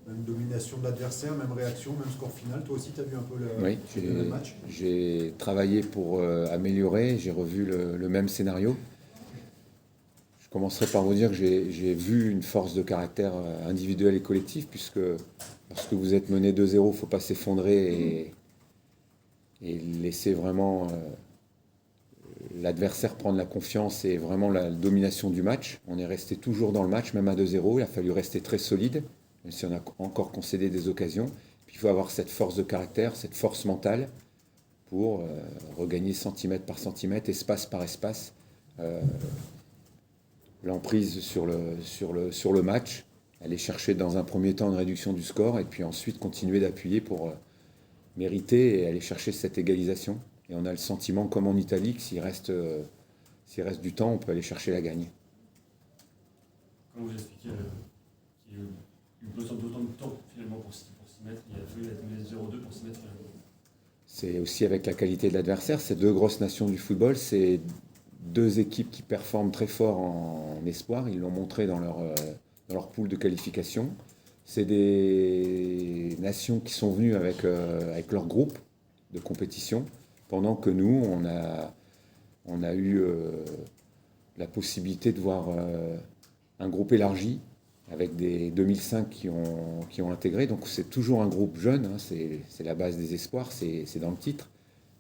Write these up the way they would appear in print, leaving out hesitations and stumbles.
Même domination de l'adversaire, même réaction, même score final. Toi aussi, tu as vu un peu Oui, le même match? j'ai travaillé pour améliorer, j'ai revu le même scénario. Je commencerai par vous dire que j'ai vu une force de caractère individuelle et collective, puisque lorsque vous êtes mené 2-0, il ne faut pas s'effondrer et laisser vraiment l'adversaire prendre la confiance et vraiment la domination du match. On est resté toujours dans le match, même à 2-0. Il a fallu rester très solide, même si on a encore concédé des occasions. Puis il faut avoir cette force de caractère, cette force mentale pour regagner centimètre par centimètre, espace par espace, l'emprise sur le match, aller chercher dans un premier temps une réduction du score et puis ensuite continuer d'appuyer pour mériter et aller chercher cette égalisation. Et on a le sentiment, comme en Italie, que s'il reste du temps, on peut aller chercher la gagne. Comment vous expliquez qu'il y a eu besoin d'autant de temps finalement pour s'y mettre? Il a fallu être 0-2 pour s'y mettre finalement. C'est aussi avec la qualité de l'adversaire. Ces deux grosses nations du football, c'est deux équipes qui performent très fort en espoir. Ils l'ont montré dans leur poule de qualification. C'est des nations qui sont venues avec leur groupe de compétition, pendant que nous, on a eu la possibilité de voir un groupe élargi, avec des 2005 qui ont intégré. Donc c'est toujours un groupe jeune, hein, c'est la base des espoirs, c'est dans le titre.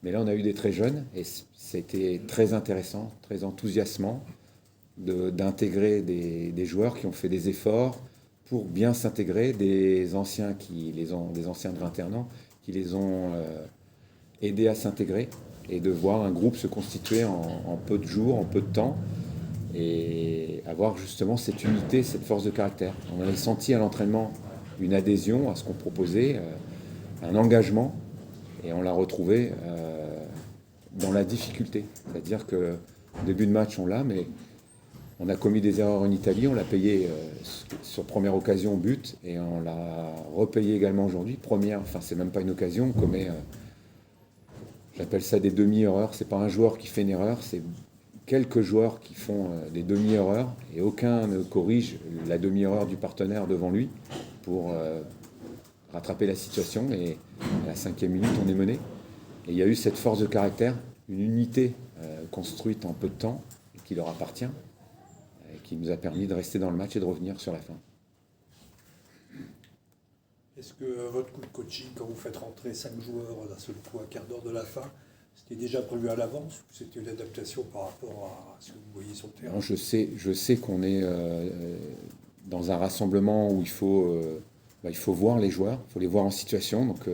Mais là, on a eu des très jeunes, et c'était très intéressant, très enthousiasmant d'intégrer des joueurs qui ont fait des efforts pour bien s'intégrer, des anciens de 21 ans qui les ont aidés à s'intégrer, et de voir un groupe se constituer en peu de jours, en peu de temps, et avoir justement cette unité, cette force de caractère. On avait senti à l'entraînement une adhésion à ce qu'on proposait, un engagement, et on l'a retrouvé dans la difficulté. C'est-à-dire que début de match, on l'a, mais on a commis des erreurs en Italie, on l'a payé sur première occasion but, et on l'a repayé également aujourd'hui. C'est même pas une occasion, on commet, j'appelle ça des demi-erreurs. C'est pas un joueur qui fait une erreur, c'est quelques joueurs qui font des demi-erreurs, et aucun ne corrige la demi-erreur du partenaire devant lui pour rattraper la situation. Et à la 5e minute, on est mené. Et il y a eu cette force de caractère, une unité construite en peu de temps, et qui leur appartient, et qui nous a permis de rester dans le match et de revenir sur la fin. Est-ce que votre coup de coaching, quand vous faites rentrer 5 joueurs d'un seul coup à quart d'heure de la fin, c'était déjà prévu à l'avance, ou c'était une adaptation par rapport à ce que vous voyez sur le terrain? Non, je sais qu'on est dans un rassemblement où il faut voir les joueurs, il faut les voir en situation. Donc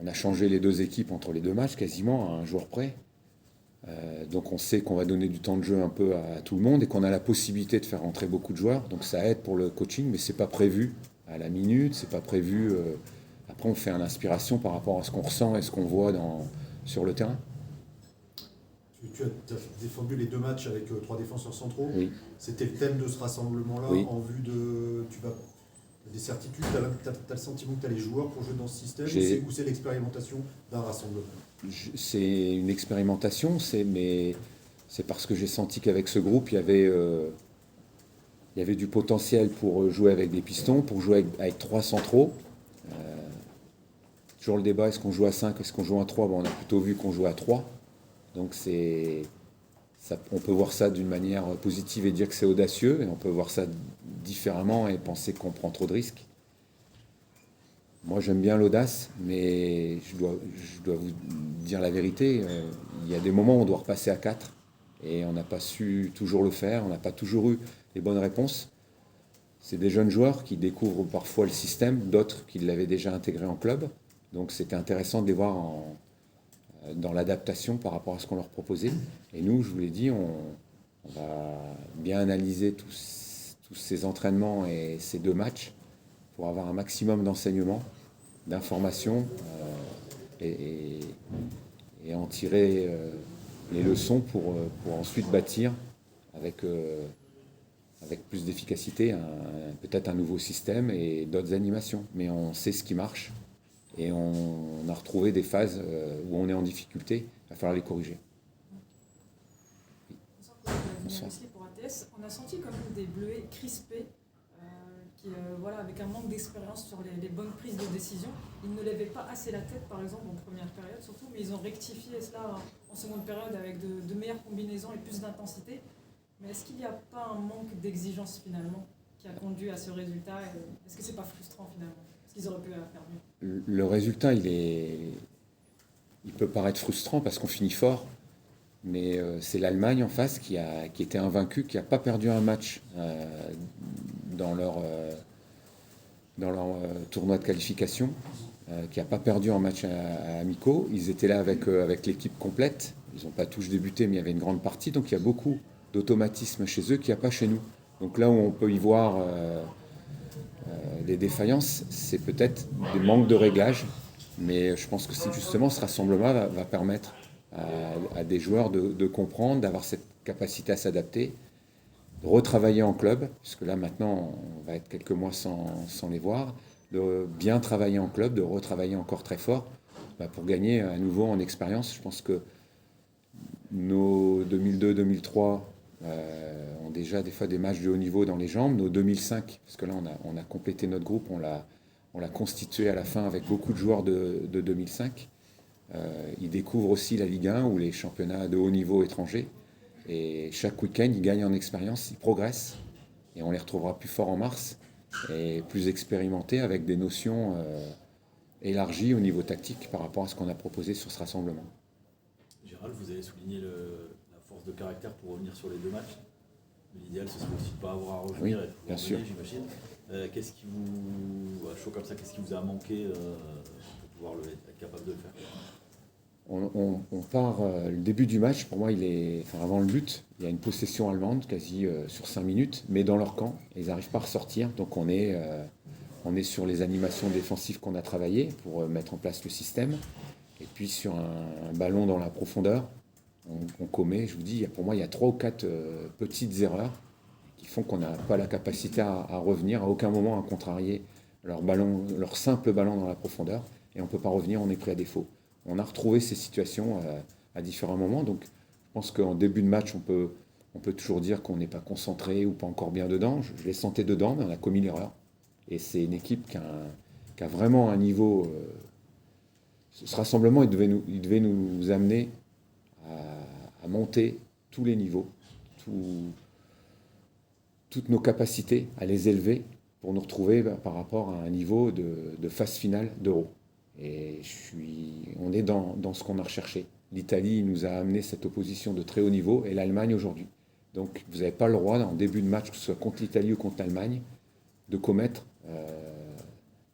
on a changé les deux équipes entre les deux matchs quasiment à un jour près. Donc on sait qu'on va donner du temps de jeu un peu à tout le monde, et qu'on a la possibilité de faire rentrer beaucoup de joueurs. Donc ça aide pour le coaching, mais c'est pas prévu à la minute, c'est pas prévu. Après, on fait une inspiration par rapport à ce qu'on ressent et ce qu'on voit sur le terrain. Tu as défendu les deux matchs avec 3 défenseurs centraux. Oui. C'était le thème de ce rassemblement-là, Oui. en vue de... Tu vas des certitudes, tu as le sentiment que tu as les joueurs pour jouer dans ce système, ou c'est l'expérimentation d'un rassemblement? C'est une expérimentation, mais c'est parce que j'ai senti qu'avec ce groupe, il y avait du potentiel pour jouer avec des pistons, pour jouer avec 3 centraux. Toujours le débat, est-ce qu'on joue à 5, est-ce qu'on joue à 3? On a plutôt vu qu'on joue à 3. Donc on peut voir ça d'une manière positive et dire que c'est audacieux, et on peut voir ça différemment et penser qu'on prend trop de risques. Moi, j'aime bien l'audace, mais je dois vous dire la vérité. Il y a des moments où on doit repasser à 4, et on n'a pas su toujours le faire, on n'a pas toujours eu les bonnes réponses. C'est des jeunes joueurs qui découvrent parfois le système, d'autres qui l'avaient déjà intégré en club. Donc c'était intéressant de les voir dans l'adaptation par rapport à ce qu'on leur proposait. Et nous, je vous l'ai dit, on va bien analyser tous ces entraînements et ces 2 matchs pour avoir un maximum d'enseignements, d'informations, et en tirer les leçons pour ensuite bâtir avec plus d'efficacité peut-être un nouveau système et d'autres animations. Mais on sait ce qui marche, et on a retrouvé des phases où on est en difficulté, il va falloir les corriger. Pour ATS, on a senti comme des bleuets crispés, qui voilà, avec un manque d'expérience sur les bonnes prises de décision. Ils ne levaient pas assez la tête, par exemple, en première période surtout, mais ils ont rectifié cela en seconde période avec de meilleures combinaisons et plus d'intensité. Mais est-ce qu'il n'y a pas un manque d'exigence finalement qui a conduit à ce résultat? Est-ce que c'est pas frustrant finalement? Est-ce qu'ils auraient pu faire mieux? Le résultat, il peut paraître frustrant parce qu'on finit fort, mais c'est l'Allemagne en face qui était invaincue, qui n'a pas perdu un match dans leur tournoi de qualification, qui n'a pas perdu un match à amicaux. Ils étaient là avec l'équipe complète. Ils n'ont pas tous débuté, mais il y avait une grande partie. Donc il y a beaucoup d'automatisme chez eux qu'il n'y a pas chez nous. Donc là où on peut y voir des défaillances, c'est peut-être des manques de réglage. Mais je pense que c'est justement ce rassemblement va permettre à des joueurs de comprendre, d'avoir cette capacité à s'adapter, de retravailler en club, puisque là maintenant on va être quelques mois sans les voir, de bien travailler en club, de retravailler encore très fort pour gagner à nouveau en expérience. Je pense que nos 2002-2003 ont déjà des fois des matchs de haut niveau dans les jambes, nos 2005, parce que là on a complété notre groupe, on l'a constitué à la fin avec beaucoup de joueurs de 2005. Ils découvrent aussi la Ligue 1 ou les championnats de haut niveau étrangers. Et chaque week-end, ils gagnent en expérience, ils progressent. Et on les retrouvera plus forts en mars et plus expérimentés avec des notions élargies au niveau tactique par rapport à ce qu'on a proposé sur ce rassemblement. Gérald, vous avez souligné la force de caractère pour revenir sur les 2 matchs. L'idéal, ce serait aussi de ne pas avoir à revenir et de bien sûr. j'imagine. Qu'est-ce qui vous, à chaud comme ça, qu'est-ce qui vous a manqué pour pouvoir être capable de le faire? On part, le début du match, pour moi, avant le but, il y a une possession allemande quasi sur 5 minutes, mais dans leur camp, ils n'arrivent pas à ressortir. Donc on est sur les animations défensives qu'on a travaillées pour mettre en place le système. Et puis sur un ballon dans la profondeur, on commet, je vous dis, pour moi, il y a 3 ou 4 petites erreurs qui font qu'on n'a pas la capacité à revenir, à aucun moment à contrarier leur simple ballon dans la profondeur. Et on ne peut pas revenir, on est pris à défaut. On a retrouvé ces situations à différents moments. Donc, je pense qu'en début de match, on peut toujours dire qu'on n'est pas concentré ou pas encore bien dedans. Je les sentais dedans, mais on a commis l'erreur. Et c'est une équipe qui a vraiment un niveau. Ce rassemblement, il devait nous amener à monter tous les niveaux, toutes nos capacités, à les élever pour nous retrouver par rapport à un niveau de phase finale d'Euro. Et on est dans ce qu'on a recherché. L'Italie nous a amené cette opposition de très haut niveau et l'Allemagne aujourd'hui. Donc vous n'avez pas le droit, en début de match, que ce soit contre l'Italie ou contre l'Allemagne, de commettre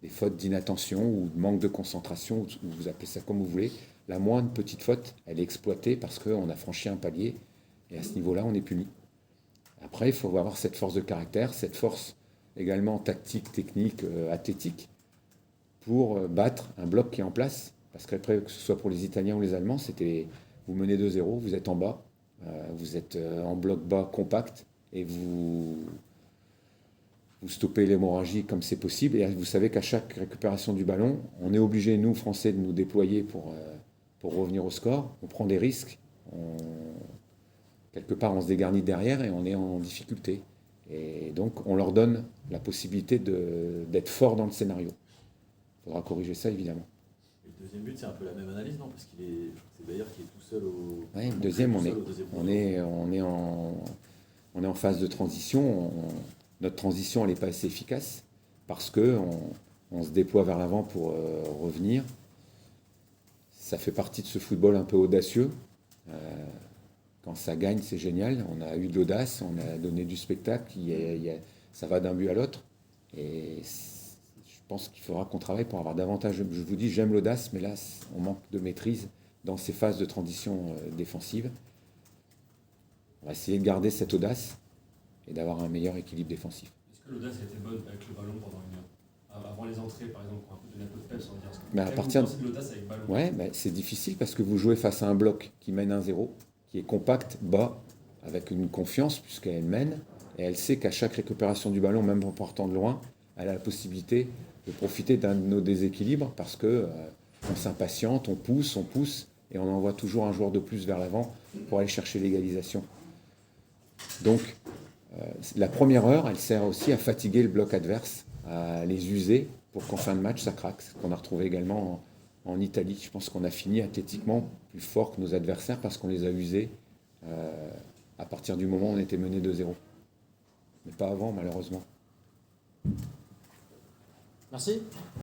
des fautes d'inattention ou de manque de concentration, ou vous appelez ça comme vous voulez. La moindre petite faute, elle est exploitée parce qu'on a franchi un palier et à ce niveau-là, on est puni. Après, il faut avoir cette force de caractère, cette force également tactique, technique, athlétique, pour battre un bloc qui est en place. Parce qu'après, que ce soit pour les Italiens ou les Allemands, c'était vous menez 2-0, vous êtes en bas, vous êtes en bloc bas compact, et vous stoppez l'hémorragie comme c'est possible. Et vous savez qu'à chaque récupération du ballon, on est obligé, nous, Français, de nous déployer pour revenir au score. On prend des risques. Quelque part, on se dégarnit derrière et on est en difficulté. Et donc, on leur donne la possibilité d'être fort dans le scénario. Il faudra corriger ça, évidemment. Et le deuxième but, c'est un peu la même analyse, non? Parce c'est d'ailleurs qui est tout seul au... Oui, le deuxième, on est en phase de transition. Notre transition, elle n'est pas assez efficace parce qu'on se déploie vers l'avant pour revenir. Ça fait partie de ce football un peu audacieux. Quand ça gagne, c'est génial. On a eu de l'audace, on a donné du spectacle. Ça va d'un but à l'autre. Et je pense qu'il faudra qu'on travaille pour avoir davantage. Je vous dis, j'aime l'audace, mais là, on manque de maîtrise dans ces phases de transition défensive. On va essayer de garder cette audace et d'avoir un meilleur équilibre défensif. Est-ce que l'audace était bonne avec le ballon pendant une heure? Avant les entrées, par exemple, pour un peu donner un peu de peps, on va dire. Mais à partir de l'audace avec ballon. Ouais, c'est difficile parce que vous jouez face à un bloc qui mène 1-0, qui est compact, bas, avec une confiance puisqu'elle mène, et elle sait qu'à chaque récupération du ballon, même en partant de loin, elle a la possibilité de profiter d'un de nos déséquilibres parce que on s'impatiente, on pousse, et on envoie toujours un joueur de plus vers l'avant pour aller chercher l'égalisation. Donc, la première heure, elle sert aussi à fatiguer le bloc adverse, à les user pour qu'en fin de match, ça craque. Ce qu'on a retrouvé également en Italie. Je pense qu'on a fini athlétiquement plus fort que nos adversaires parce qu'on les a usés à partir du moment où on était mené 2-0. Mais pas avant, malheureusement. Merci.